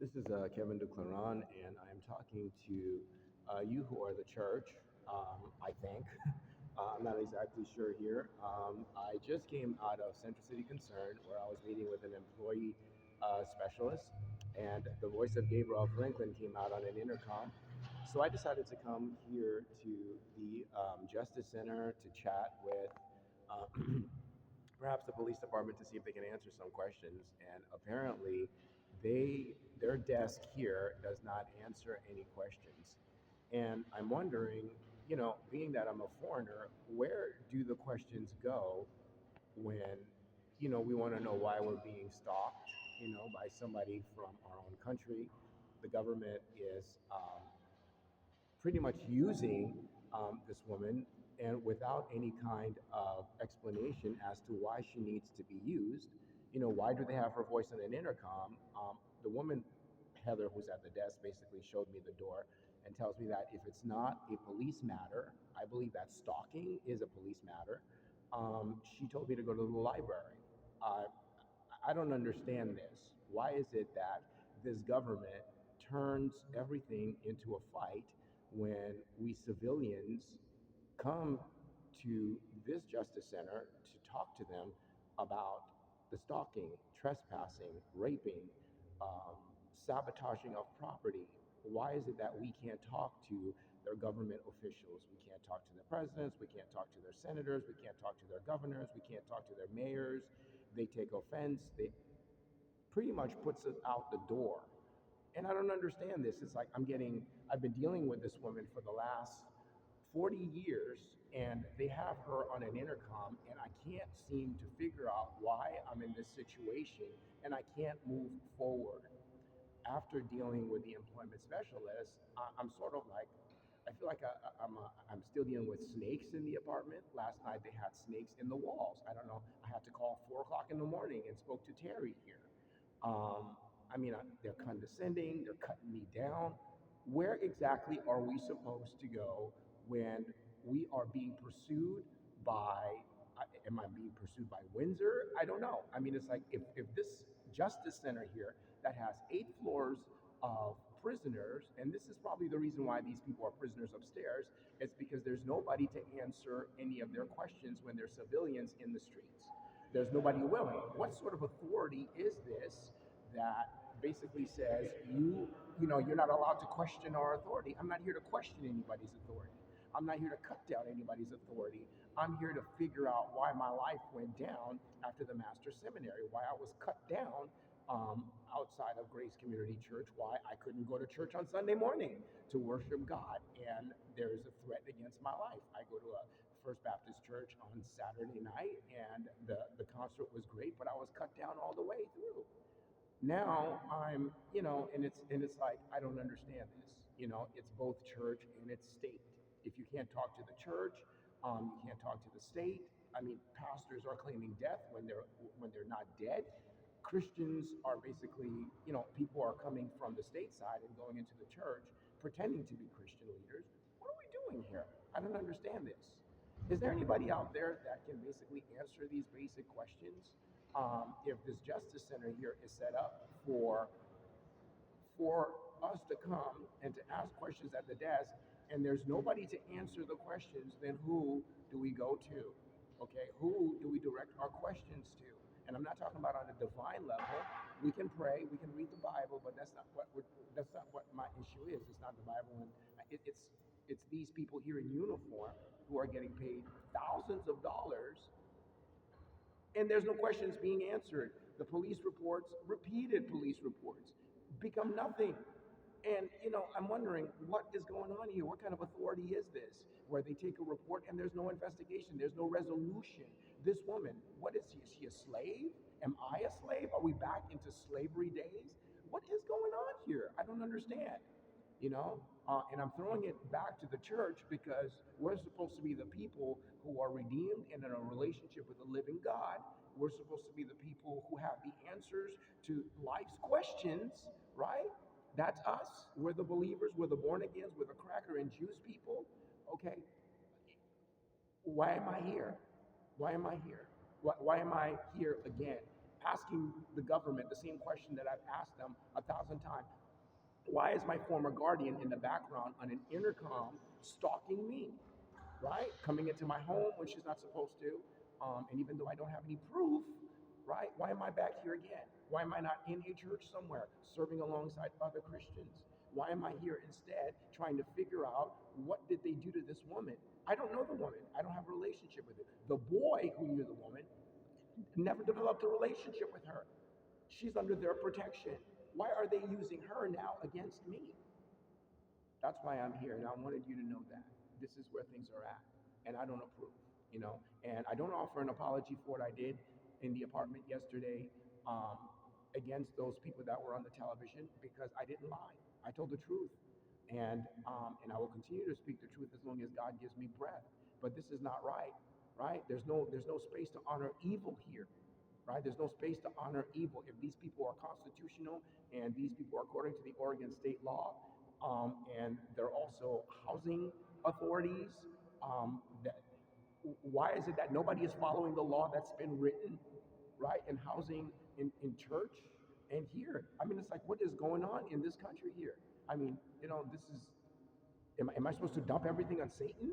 This is Kevin Duclairon, and I'm talking to you who are the church, I think. I'm not exactly sure here. I just came out of Central City Concern where I was meeting with an employee specialist, and the voice of Gabriel Franklin came out on an intercom. So I decided to come here to the Justice Center to chat with uh, perhaps the police department to see if they can answer some questions. And apparently, their desk here does not answer any questions. And I'm wondering, being that I'm a foreigner, where do the questions go when, we want to know why we're being stalked, by somebody from our own country? The government is pretty much using this woman and without any kind of explanation as to why she needs to be used. Why do they have her voice on an intercom? The woman, Heather, who's at the desk, basically showed me the door and tells me that if it's not a police matter, I believe that stalking is a police matter. She told me to go to the library. Uh, I don't understand this. Why is it that this government turns everything into a fight when we civilians come to this justice center to talk to them about the stalking, trespassing, raping, um, sabotaging of property? Why is it that we can't talk to their government officials? We can't talk to their presidents, we can't talk to their senators, we can't talk to their governors, we can't talk to their mayors. They take offense. They pretty much puts us out the door. And I don't understand this. It's like I've been dealing with this woman for the last 40 years, and they have her on an intercom, and I can't seem to figure out why I'm in this situation, and I can't move forward. After dealing with the employment specialist, I'm sort of like, I feel like I'm still dealing with snakes in the apartment. Last night they had snakes in the walls. I don't know. I had to call 4 o'clock in the morning and spoke to Terry here. Um, they're condescending, they're cutting me down. Where exactly are we supposed to go when we are being pursued by, am I being pursued by Windsor? I don't know. It's like if this Justice Center here that has 8 floors of prisoners, and this is probably the reason why these people are prisoners upstairs, it's because there's nobody to answer any of their questions when they're civilians in the streets. There's nobody willing. What sort of authority is this that basically says you're not allowed to question our authority? I'm not here to question anybody's authority. I'm not here to cut down anybody's authority. I'm here to figure out why my life went down after the Master Seminary, why I was cut down outside of Grace Community Church, why I couldn't go to church on Sunday morning to worship God, and there's a threat against my life. I go to a First Baptist Church on Saturday night, and the concert was great, but I was cut down all the way through. Now I'm, and it's like I don't understand this. It's both church and it's state. If you can't talk to the church, you can't talk to the state. Pastors are claiming death when they're not dead. Christians are basically, people are coming from the state side and going into the church pretending to be Christian leaders. What are we doing here? I don't understand this. Is there anybody out there that can basically answer these basic questions? If this justice center here is set up for us to come and to ask questions at the desk, and there's nobody to answer the questions, then who do we go to? Okay, who do we direct our questions to? And I'm not talking about on a divine level. We can pray, we can read the Bible, but that's not what my issue is. It's not the Bible, and it's these people here in uniform who are getting paid thousands of dollars, and there's no questions being answered. The police reports, repeated police reports, become nothing. And I'm wondering what is going on here. What kind of authority is this? Where they take a report and there's no investigation, there's no resolution. This woman, what is she? Is she a slave? Am I a slave? Are we back into slavery days? What is going on here? I don't understand. And I'm throwing it back to the church because we're supposed to be the people who are redeemed and in a relationship with the living God. We're supposed to be the people who have the answers to life's questions, right? That's us. We're the believers, we're the born agains, we're the cracker and juice people. Okay, why am I here? Why am I here? Why am I here again? asking the government the same question that I've asked them 1,000 times. Why is my former guardian in the background on an intercom stalking me, right? Coming into my home when she's not supposed to. And even though I don't have any proof, right? Why am I back here again? Why am I not in a church somewhere serving alongside other Christians? Why am I here instead trying to figure out what did they do to this woman? I don't know the woman. I don't have a relationship with her. The boy who knew the woman never developed a relationship with her. She's under their protection. Why are they using her now against me? That's why I'm here, and I wanted you to know that this is where things are at, and I don't approve, and I don't offer an apology for what I did in the apartment yesterday um, against those people that were on the television because I didn't lie. I told the truth, and I will continue to speak the truth as long as God gives me breath. But this is not right, right? There's no space to honor evil here, right? There's no space to honor evil. If these people are constitutional and these people are according to the Oregon state law, and they're also housing authorities, that why is it that nobody is following the law that's been written, right? In housing, in church, and here. I mean, it's like, what is going on in this country here? I mean, this is, am I supposed to dump everything on Satan?